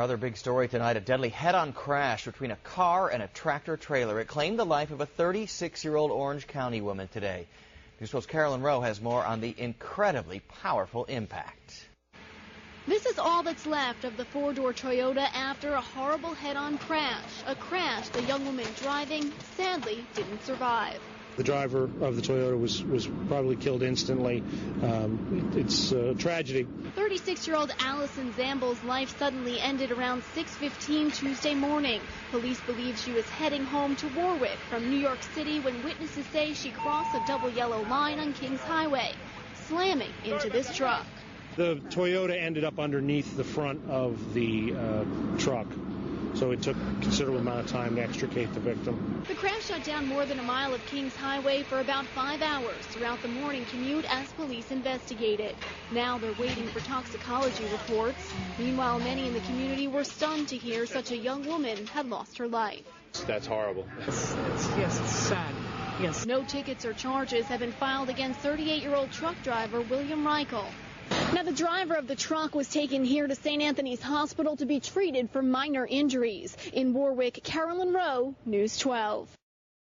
Other big story tonight, a deadly head-on crash between a car and a tractor trailer. It claimed the life of a 36-year-old Orange County woman today. News 12's Carolyn Rowe has more on the incredibly powerful impact. This is all that's left of the four-door Toyota after a horrible head-on crash. A crash the young woman driving sadly didn't survive. The driver of the Toyota was probably killed instantly. It's a tragedy. 36-year-old Allison Zamble's life suddenly ended around 6:15 Tuesday morning. Police believe she was heading home to Warwick from New York City when witnesses say she crossed a double yellow line on Kings Highway, slamming into this truck. The Toyota ended up underneath the front of the truck, so it took a considerable amount of time to extricate the victim. The crash shut down more than a mile of Kings Highway for about 5 hours throughout the morning commute as police investigated. Now they're waiting for toxicology reports. Meanwhile, many in the community were stunned to hear such a young woman had lost her life. That's horrible. Yes, it's sad. Yes. No tickets or charges have been filed against 38-year-old truck driver William Reichel. Now, the driver of the truck was taken here to St. Anthony's Hospital to be treated for minor injuries. In Warwick, Carolyn Rowe, News 12.